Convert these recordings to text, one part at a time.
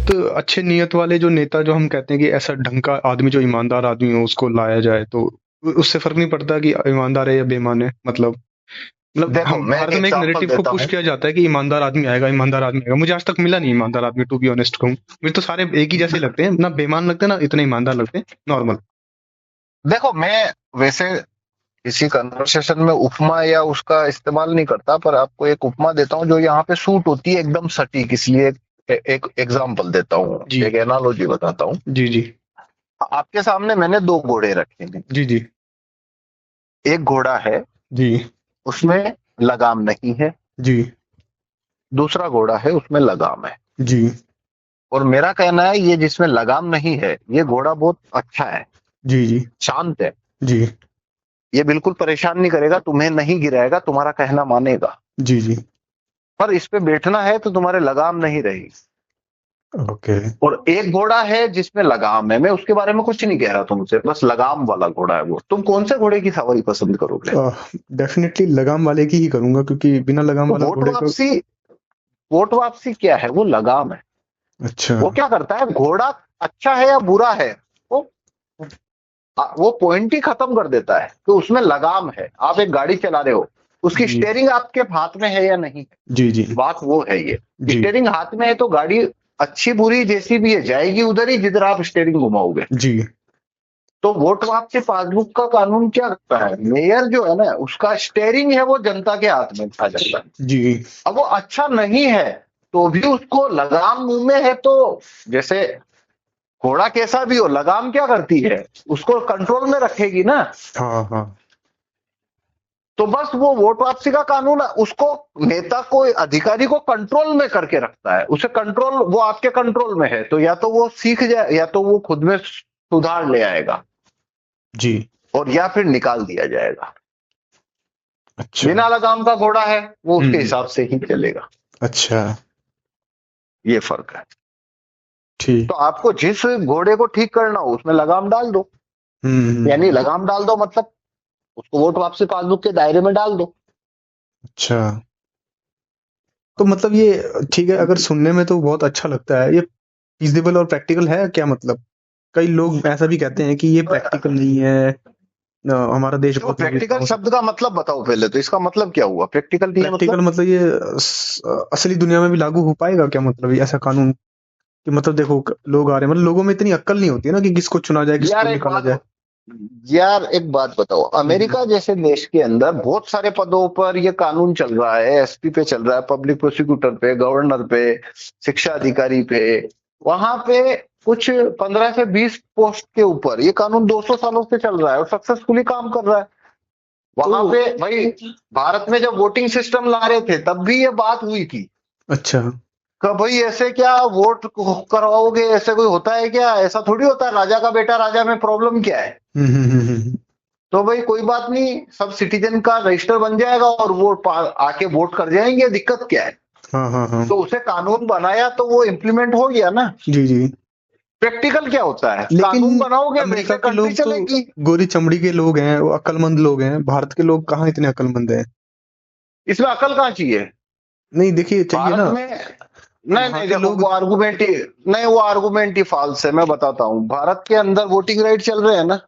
तो अच्छे नियत वाले जो नेता, जो हम कहते हैं कि ऐसा ढंग का आदमी, जो ईमानदार आदमी हो, उसको लाया जाए, तो उससे फर्क नहीं पड़ता कि ईमानदार है या बेईमान है। मतलब देखो हम मैं एक भारत में एक एग्जांपल नैरेटिव को देता पुश हूँ। किया जाता है कि ईमानदार आदमी आएगा, ईमानदार आदमी आएगा। मुझे आज तक मिला नहीं ईमानदार आदमी, टू बी ऑनेस्ट कहूँ। मुझे तो सारे एक ही जैसे लगते हैं, ना बेईमान लगते हैं ना इतने ईमानदार लगते हैं, नॉर्मल। देखो मैं वैसे किसी कन्वर्सेशन में उपमा या उसका इस्तेमाल नहीं करता, पर आपको एक उपमा देता हूँ जो यहाँ पे सूट होती है एकदम सटीक, इसलिए एक एग्जांपल देता हूँ, जी एक एनालॉजी बताता हूँ। जी जी आपके सामने मैंने दो घोड़े रखे हैं। जी जी एक घोड़ा है, जी उसमें लगाम नहीं है। जी दूसरा घोड़ा है, उसमें लगाम है। जी और मेरा कहना है ये जिसमें लगाम नहीं है, ये घोड़ा बहुत अच्छा है, जी जी शांत है। जी ये बिल्कुल परेशान नहीं करेगा, तुम्हें नहीं गिराएगा, तुम्हारा कहना मानेगा। जी जी पर इस पे बैठना है तो तुम्हारे लगाम नहीं रहेगी। ओके। और एक घोड़ा है जिसमें लगाम है, मैं उसके बारे में कुछ नहीं कह रहा तुमसे, बस लगाम वाला घोड़ा है वो। तुम कौन से घोड़े की सवारी पसंद करोगे? डेफिनेटली लगाम वाले की ही करूंगा, क्योंकि बिना लगाम तो वाला घोड़े को। वोट वापसी क्या है? वो लगाम है। अच्छा। वो क्या करता है, घोड़ा अच्छा है या बुरा है, वो वो पॉइंट ही खत्म कर देता है कि उसमें लगाम है। आप एक गाड़ी चला रहे हो, उसकी जी स्टेयरिंग आपके हाथ में है या नहीं है, जी जी बात वो है। ये जी स्टेयरिंग हाथ में है तो गाड़ी अच्छी बुरी जैसी भी है जाएगी उधर ही जिधर आप स्टेयरिंग घुमाओगे। जी तो वोट वापसी पासबुक का कानून क्या करता है, मेयर जो है ना उसका स्टेयरिंग है वो जनता के हाथ में आ जाता है। जी अब वो अच्छा नहीं है तो भी उसको लगाम मुंह में है, तो जैसे घोड़ा कैसा भी हो, लगाम क्या करती है, उसको कंट्रोल में रखेगी ना। हाँ हाँ तो बस वो वोट वापसी का कानून उसको, नेता को, अधिकारी को कंट्रोल में करके रखता है। उसे कंट्रोल, वो आपके कंट्रोल में है तो या तो वो सीख जाए या तो वो खुद में सुधार ले आएगा, जी। और या फिर निकाल दिया जाएगा। अच्छा। बिना लगाम का घोड़ा है, वो उसके हम्म। हिसाब से ही चलेगा। अच्छा। ये फर्क है। तो ठीक। आपको जिस घोड़े को ठीक करना हो उसमें लगाम डाल दो, यानी हम्म। लगाम डाल दो मतलब उसको वोट वापसी पासबुक के दायरे में डाल दो। अच्छा, तो मतलब ये ठीक है, अगर सुनने में तो बहुत अच्छा लगता है। ये फीजिबल और प्रैक्टिकल है क्या? मतलब कई लोग ऐसा भी कहते हैं कि ये प्रैक्टिकल नहीं है। हमारा देश जो बहुत प्रैक्टिकल विविधताओं से। शब्द का मतलब बताओ पहले, तो इसका मतलब क्या हुआ, प्रैक्टिकल नहीं है प्रैक्टिकल मतलब? मतलब ये असली दुनिया में भी लागू हो पाएगा क्या? मतलब ये ऐसा कानून कि मतलब देखो, लोग आ रहे हैं, मतलब लोगों में इतनी अक्ल नहीं होती है ना कि किसको चुना जाए, किसको यार एक निकाला बात जाए। यार एक बात बताओ, हम्म। अमेरिका जैसे देश के अंदर बहुत सारे पदों पर ये कानून चल रहा है, एसपी पे चल रहा है, पब्लिक प्रोसिक्यूटर पे, गवर्नर पे, शिक्षा अधिकारी पे। वहां पे कुछ 15 से 20 पोस्ट के ऊपर ये कानून 200 सालों से चल रहा है और सक्सेसफुली काम कर रहा है। तो वहां पे भाई, भारत में जब वोटिंग सिस्टम ला रहे थे तब भी ये बात हुई थी अच्छा। कि भाई ऐसे क्या वोट करवाओगे, ऐसे कोई होता है क्या, ऐसा थोड़ी होता है, राजा का बेटा राजा में प्रॉब्लम क्या है। हम्म। तो भाई कोई बात नहीं, सब सिटीजन का रजिस्टर बन जाएगा और वो आके वोट कर जाएंगे, दिक्कत क्या है। हाँ हाँ हाँ। तो उसे कानून बनाया तो वो इम्प्लीमेंट हो गया ना। जी जी। प्रैक्टिकल क्या होता है, लेकिन कानून बनाओगे अमेरिका वैसे के कंट्री लोग तो चलेगी। गोरी चमड़ी के लोग हैं, वो अक्लमंद लोग हैं। भारत के लोग कहाँ इतने अक्लमंद हैं? इसमें अकल कहाँ चाहिए नहीं, देखिए, चाहिए भारत ना। में। नहीं वहां नहीं, के देखो लोग। वो आर्गुमेंट ही, नहीं वो आर्गुमेंट ही फाल्स है। मैं बताता हूँ, भारत के अंदर वोटिंग राइट चल रहे हैं ना।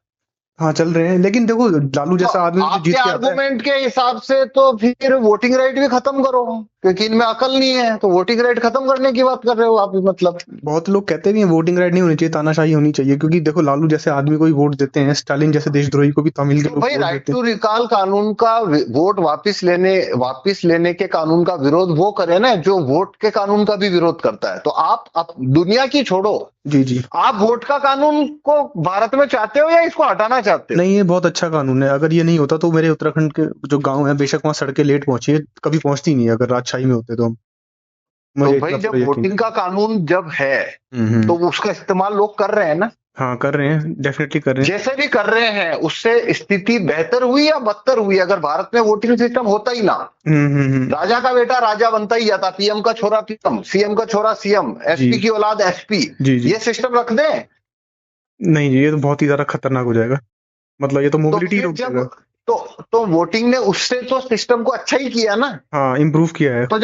हाँ, चल रहे हैं, लेकिन देखो, लालू तो जैसा आदमी भी तो आपके जीत के आता है। आर्गुमेंट के हिसाब से तो फिर वोटिंग राइट भी खत्म करो, क्योंकि इनमें अकल नहीं है तो वोटिंग राइट खत्म करने की बात कर रहे हो आप भी मतलब। बहुत लोग कहते भी हैं वोटिंग राइट नहीं होनी चाहिए, तानाशाही होनी चाहिए, क्योंकि देखो, लालू जैसे आदमी को ही वोट देते हैं, स्टालिन जैसे देशद्रोही को भी तमिल के तो लोग भाई वोट राइट देते हैं। टू रिकॉल कानून का, वोट वापिस लेने के कानून का विरोध वो करे ना जो वोट के कानून का भी विरोध करता है। तो आप दुनिया की छोड़ो, जी जी। आप वोट का कानून को भारत में चाहते हो या इसको हटाना चाहते हो? नहीं, ये बहुत अच्छा कानून है। अगर ये नहीं होता तो मेरे उत्तराखंड के जो गांव है, बेशक वहाँ सड़कें लेट पहुंची है, कभी पहुंचती नहीं है अगर राजशाही में होते तो हम। तो मुझे इतना भाई पूरा जब यकीन वोटिंग है। का कानून जब है तो उसका इस्तेमाल लोग कर रहे हैं ना। हाँ, कर रहे हैं, डेफिनेटली कर रहे हैं। जैसे भी कर रहे हैं उससे स्थिति बेहतर हुई या बदतर हुई? अगर भारत में वोटिंग सिस्टम होता ही ना, हम्म। राजा का बेटा राजा बनता ही जाता, पीएम का छोरा पीएम, सीएम का छोरा सीएम, जी एसपी की औलाद एसपी, जी जी। ये सिस्टम रख दें। नहीं जी, ये तो बहुत ही ज्यादा खतरनाक हो जाएगा। मतलब ये तो तो मोबिलिटी फिर रोक जब देगा। तो वोटिंग ने उससे तो सिस्टम को अच्छा ही किया ना। हाँ, इम्प्रूव किया है। तो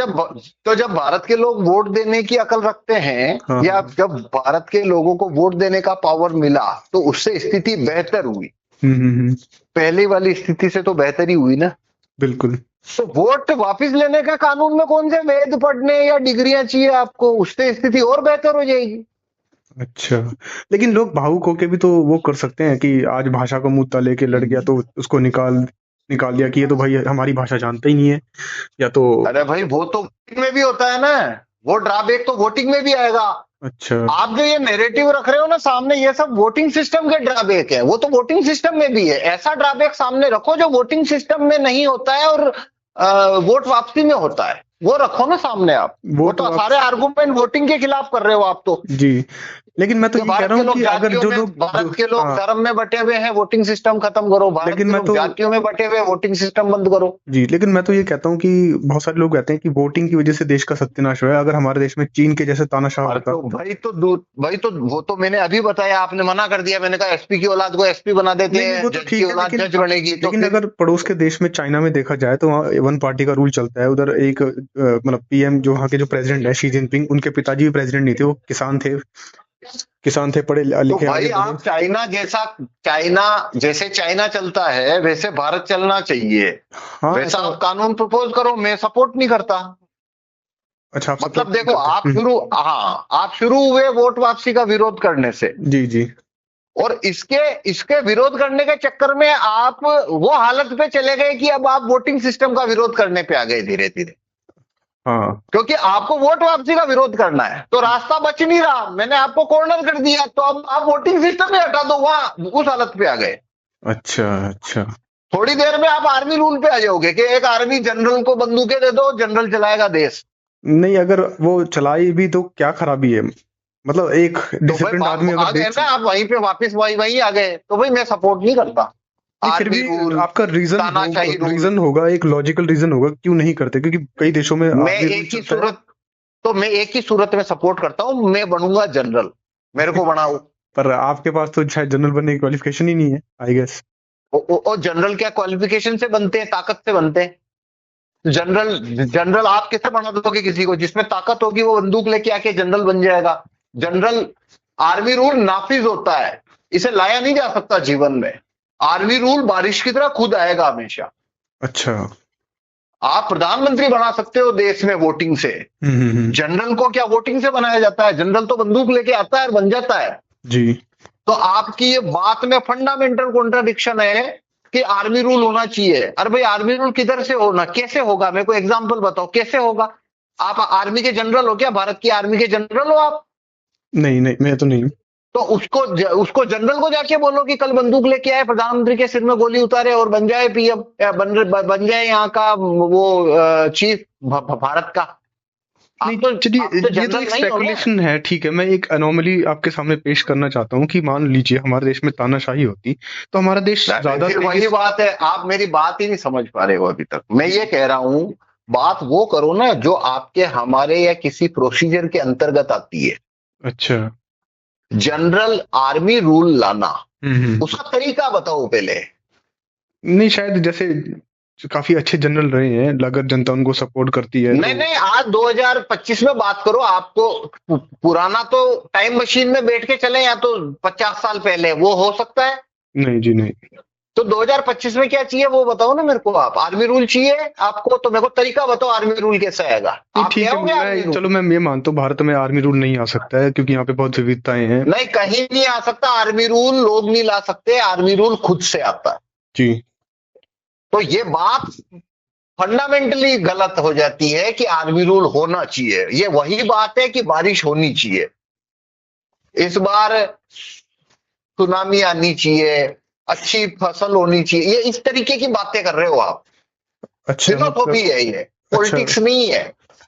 जब भारत के लोग वोट देने की अकल रखते हैं, हाँ, या जब भारत के लोगों को वोट देने का पावर मिला, तो उससे स्थिति बेहतर हुई। पहली वाली स्थिति से तो बेहतर ही हुई ना। बिल्कुल। तो वोट वापस लेने का कानून में कौन से वेद पढ़ने या डिग्रियां चाहिए आपको, उससे स्थिति और बेहतर हो जाएगी। अच्छा, लेकिन लोग भावुक होके भी तो वो कर सकते हैं कि आज भाषा को मुद्दा लेके लड़ गया तो उसको निकाल निकाल दिया कि ये तो भाई हमारी भाषा जानता ही नहीं है, या तो। अरे भाई, वो तो वोटिंग में भी होता है ना। वो ड्रॉबैक तो वोटिंग में भी आएगा। अच्छा। आप जो ये नैरेटिव रख रहे हो ना सामने, ये सब वोटिंग सिस्टम के ड्रॉबैक है। वो तो वोटिंग सिस्टम में भी है। ऐसा ड्रॉबैक सामने रखो जो वोटिंग सिस्टम में नहीं होता है और वोट वापसी में होता है, वो रखो ना सामने आप। वो तो सारे आर्गुमेंट वोटिंग के खिलाफ कर रहे हो आप तो। जी, लेकिन मैं तो ये कह रहा हूँ कि अगर जो लोग भारत के लोग धर्म में बटे हुए हैं, वोटिंग सिस्टम खत्म करो। भारत के लोग जातियों में बटे हुए, वोटिंग सिस्टम बंद करो। जी, लेकिन मैं तो ये कहता हूँ कि बहुत सारे लोग कहते हैं कि वोटिंग की वजह से देश का सत्यानाश हुआ है। अगर हमारे देश में चीन के जैसे तानाशाह होता, तो भाई तो वो तो मैंने अभी बताया, आपने मना कर दिया। मैंने कहा एसपी की औलाद को एसपी बना देते हैं, जज की औलाद जज बनेगी। लेकिन अगर पड़ोस के देश में चाइना में देखा जाए तो वहाँ वन पार्टी का रूल चलता है। उधर एक मतलब पीएम जो वहाँ के जो प्रेसिडेंट है शी जिनपिंग, उनके पिताजी भी प्रेसिडेंट नहीं थे, वो किसान थे पढ़े लिखे। तो भाई आप चाइना जैसे चाइना चलता है वैसे भारत चलना चाहिए। हाँ, वैसा आप कानून प्रपोज करो, मैं सपोर्ट नहीं करता। अच्छा, मतलब देखो, आप शुरू हुए वोट वापसी का विरोध करने से। जी जी। और इसके विरोध करने के चक्कर में आप वो हालत पे चले गए कि अब आप वोटिंग सिस्टम का विरोध करने पे आ गए धीरे धीरे। हाँ, क्योंकि आपको वोट वापसी का विरोध करना है, तो रास्ता बच नहीं रहा। मैंने आपको कॉर्नर कर दिया, तो अब आप वोटिंग सिस्टम में हटा दो, वहां उस हालत पे आ गए। अच्छा अच्छा। थोड़ी देर में आप आर्मी रूल पे आ जाओगे कि एक आर्मी जनरल को बंदूकें दे दो, जनरल चलाएगा देश। नहीं, अगर वो चलाई भी तो क्या खराबी है? मतलब एक डिसिप्लिन आदमी अगर देश ना, आप वहीं पे वापस वही आ गए, तो भाई मैं सपोर्ट नहीं करता। फिर भी आपका रीजन होगा, एक लॉजिकल रीजन होगा क्यों नहीं करते, क्योंकि कई देशों में मैं एक ही सूरत में सपोर्ट करता हूँ, मैं बनूंगा जनरल, मेरे को बनाओ। पर आपके पास तो शायद जनरल बनने की क्वालिफिकेशन ही नहीं है, आई गेस। और जनरल क्या क्वालिफिकेशन से बनते हैं? ताकत से बनते हैं। जनरल आप कैसे बना दोगे किसी को? जिसमें ताकत होगी वो बंदूक लेके आके जनरल बन जाएगा। जनरल आर्मी रूल नाफिज होता है, इसे लाया नहीं जा सकता जीवन में। आर्मी रूल बारिश की तरह खुद आएगा हमेशा। अच्छा। आप प्रधानमंत्री बना सकते हो देश में वोटिंग से। जनरल को क्या वोटिंग से बनाया जाता है? जनरल तो बंदूक लेके आता है और बन जाता है जी। तो आपकी ये बात में फंडामेंटल कॉन्ट्राडिक्शन है कि आर्मी रूल होना चाहिए। अरे भाई, आर्मी रूल किधर से होना, कैसे होगा? मेरे को एग्जांपल बताओ, कैसे होगा? आप आर्मी के जनरल हो क्या? भारत की आर्मी के जनरल हो आप? नहीं नहीं, मैं तो नहीं। तो उसको जनरल को जाके बोलो कि कल बंदूक लेके आए, प्रधानमंत्री के सिर में गोली उतारे और बन जाए पीएम, बन जाए यहाँ का वो चीफ भारत का। नहीं, चलिए, ये तो एक स्पेकुलेशन है, ठीक है। मैं एक एनोमली आपके सामने पेश करना चाहता हूँ कि मान लीजिए हमारे देश में तानाशाही होती तो हमारा देश ज्यादा। वही बात है, आप मेरी बात ही नहीं समझ पा रहे हो अभी तक। मैं ये कह रहा हूँ, बात वो करो ना जो आपके, हमारे या किसी प्रोसीजर के अंतर्गत आती है। अच्छा। जनरल आर्मी रूल लाना, उसका तरीका बताओ पहले। नहीं, शायद जैसे काफी अच्छे जनरल रहे हैं, अगर जनता उनको सपोर्ट करती है। नहीं, आज 2025 में बात करो। आपको पुराना तो टाइम मशीन में बैठ के चले, या तो 50 साल पहले, वो हो सकता है? नहीं जी, नहीं। तो 2025 में क्या चाहिए वो बताओ ना मेरे को। आप आर्मी रूल चाहिए आपको, तो मेरे को तरीका बताओ आर्मी रूल कैसे आएगा। ठीक है, चलो मैं ये मानता हूँ भारत में आर्मी रूल नहीं आ सकता है क्योंकि यहाँ पे बहुत विविधताएं हैं। नहीं, कहीं नहीं आ सकता आर्मी रूल, लोग नहीं ला सकते। आर्मी रूल खुद से आता है जी। तो ये बात फंडामेंटली गलत हो जाती है कि आर्मी रूल होना चाहिए। ये वही बात है कि बारिश होनी चाहिए, इस बार सुनामी आनी चाहिए, अच्छी फसल होनी चाहिए। ये इस तरीके की बातें कर रहे हो आप। अच्छा, फिलोसॉफी है ये, पॉलिटिक्स नहीं है।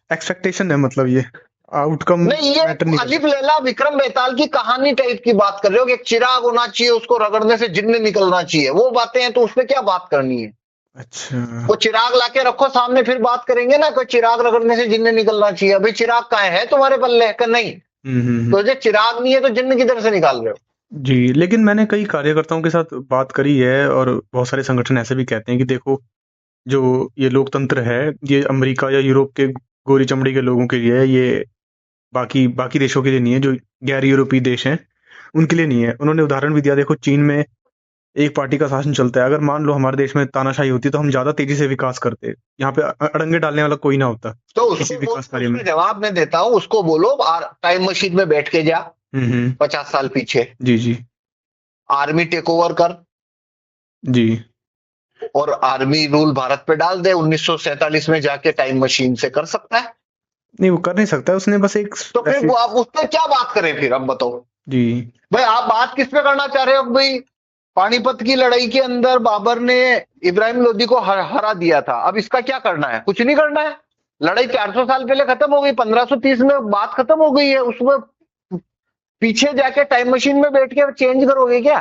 एक्सपेक्टेशन है, मतलब ये आउटकम नहीं, ये अलिफ लैला विक्रम बेताल की कहानी टाइप की बात कर रहे हो कि एक चिराग होना चाहिए, उसको रगड़ने से जिन्न निकलना चाहिए। वो बातें हैं, तो उसमें क्या बात करनी है? अच्छा, वो चिराग लाके रखो सामने, फिर बात करेंगे ना। कोई चिराग रगड़ने से जिन्न निकलना चाहिए। अभी चिराग कहाँ है तुम्हारे पल्ले? नहीं। तो जो चिराग नहीं है तो जिन्न किधर से निकाल रहे हो? जी, लेकिन मैंने कई कार्यकर्ताओं के साथ बात करी है और बहुत सारे संगठन ऐसे भी कहते हैं कि देखो, जो ये लोकतंत्र है, ये अमेरिका या यूरोप के गोरी चमड़ी के लोगों के लिए है, ये बाकी बाकी देशों के लिए नहीं है, जो गैर यूरोपीय देश हैं, उनके लिए नहीं है। उन्होंने उदाहरण भी दिया, देखो चीन में एक पार्टी का शासन चलता है, अगर मान लो हमारे देश में तानाशाही होती तो हम ज़्यादा तेज़ी से विकास करते। यहाँ पे अड़ंगे डालने वाला कोई ना होता, तो किसी उसको विकास कार्य उसका में। जवाब मैं देता हूँ, उसको बोलो टाइम मशीन में बैठ के जा हुँ। 50 साल पीछे, जी, जी। आर्मी टेक ओवर कर जी। और आर्मी रूल भारत पे डाल दे। 1947 में जाके टाइम मशीन से कर सकता है। नहीं, वो कर नहीं सकता, उसने बस एक तो फिर ऐसे। वो आप उस पर क्या बात करें फिर, अब बताओ जी। भाई, आप बात किस पे करना चाह रहे हो भाई? पानीपत की लड़ाई के अंदर बाबर ने इब्राहिम लोदी को हरा दिया था, अब इसका क्या करना है? कुछ नहीं करना है। लड़ाई 400 साल पहले खत्म हो गई, 1530 में बात खत्म हो गई है। उसमें पीछे जाके टाइम मशीन में बैठ के चेंज करोगे क्या?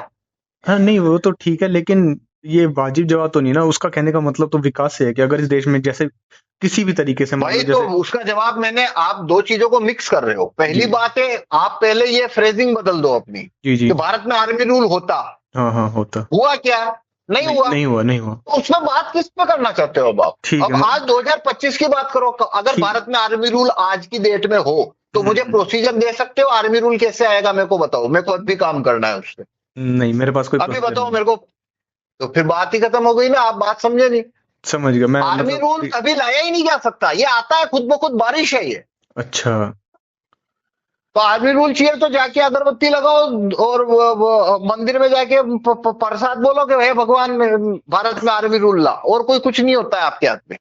हाँ, नहीं वो तो ठीक है, लेकिन ये वाजिब जवाब तो नहीं ना। उसका कहने का मतलब तो विकास से है कि अगर इस देश में जैसे किसी भी तरीके से मान भाई लो, तो जैसे। उसका जवाब मैंने, आप दो चीजों को मिक्स कर रहे हो। जी, पहली बात है, आप पहले ये फ्रेजिंग बदल दो अपनी जी। जी। कि भारत में आर्मी रूल होता। हाँ, हाँ, होता। हुआ क्या? नहीं नहीं, हुआ। नहीं हुआ, नहीं हुआ। तो उसमें बात किस पे करना चाहते हो अब आप? ठीक है अब आज 2025 की बात करो। अगर ठीक। भारत में आर्मी रूल आज की डेट में हो तो मुझे प्रोसीजर दे सकते हो? आर्मी रूल कैसे आएगा मेरे को बताओ, मेरे को अभी काम करना है उससे। नहीं, मेरे पास कोई अभी प्रोसीजर बताओ नहीं। मेरे को। तो फिर बात ही खत्म हो गई ना, आप बात समझे नहीं। समझ गया मैं, आर्मी मतलब रूल कभी लाया ही नहीं जा सकता, ये आता है खुद ब खुद, बारिश है ये। अच्छा। तो आर्मी रूल चाहिए तो जाके अगरबत्ती लगाओ और वो मंदिर में जाके प्रसाद बोलो कि हे भगवान, भारत में आर्मी रूल ला, और कोई कुछ नहीं होता है आपके हाथ में।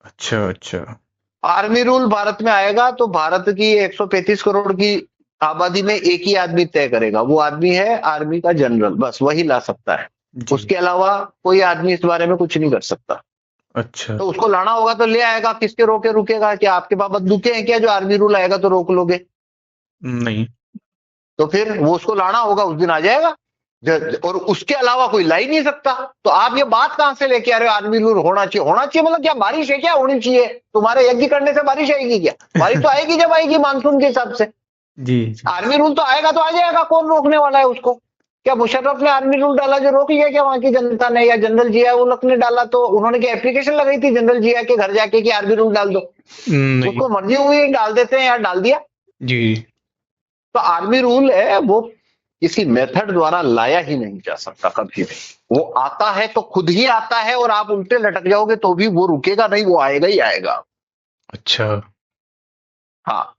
अच्छा, अच्छा। आर्मी रूल भारत में आएगा तो भारत की 135 करोड़ की आबादी में एक ही आदमी तय करेगा, वो आदमी है आर्मी का जनरल, बस वही ला सकता है। जी। उसके अलावा कोई आदमी इस बारे में कुछ नहीं कर सकता। अच्छा। तो उसको लाना होगा तो ले आएगा, किसके रोके रुकेगा? क्या आपके पास बंदूकें हैं क्या जो आर्मी रूल आएगा तो रोक लोगे? नहीं। तो फिर वो उसको लाना होगा, उस दिन आ जाएगा। और उसके अलावा कोई ला ही नहीं सकता। तो आप ये बात कहां से लेके आ रहे हो आर्मी रूल होना चाहिए? होना चाहिए मतलब क्या, बारिश है क्या होनी चाहिए? तुम्हारे यज्ञ करने से बारिश आएगी क्या? बारिश तो आएगी जब आएगी मानसून के हिसाब से। जी, जी। आर्मी रूल तो आएगा तो आ जाएगा, कौन रोकने वाला है उसको? क्या मुशर्रफ ने आर्मी रूल डाला जो रोक लिया क्या वहां की जनता ने? या जनरल जिया उल हक ने डाला तो उन्होंने क्या एप्लीकेशन लगाई थी जनरल जिया के घर जाके कि आर्मी रूल डाल दो? नहीं। उसको मर्जी हुई डाल देते हैं, यार डाल दिया। जी। तो आर्मी रूल है वो किसी मेथड द्वारा लाया ही नहीं जा सकता कभी भी। वो आता है तो खुद ही आता है, और आप उल्टे लटक जाओगे तो भी वो रुकेगा नहीं, वो आएगा ही आएगा। अच्छा। हाँ।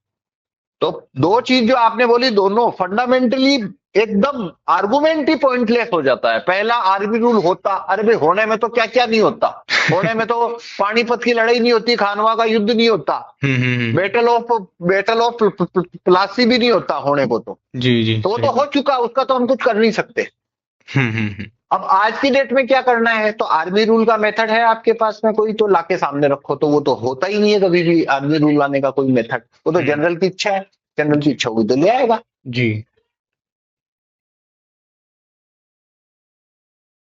तो दो चीज जो आपने बोली, दोनों फंडामेंटली एकदम आर्गुमेंट ही पॉइंटलेस हो जाता है। पहला, आर्मी रूल होता, अरे भाई होने में तो क्या क्या नहीं होता। होने में तो पानीपत की लड़ाई नहीं होती, खानवा का युद्ध नहीं होता, हम्म। बैटल ऑफ प्लासी भी नहीं होता होने को तो। जी, जी, तो वो सही तो हो बात। चुका, उसका तो हम कुछ कर नहीं सकते। हम्म। अब आज की डेट में क्या करना है? तो आर्मी रूल का मेथड है आपके पास में कोई, तो लाके सामने रखो। तो वो तो होता ही नहीं है कभी भी आर्मी रूल लाने का कोई मेथड। वो तो हम्म। जनरल की इच्छा है, जनरल की जी, इच्छा होगी तो ले आएगा। जी।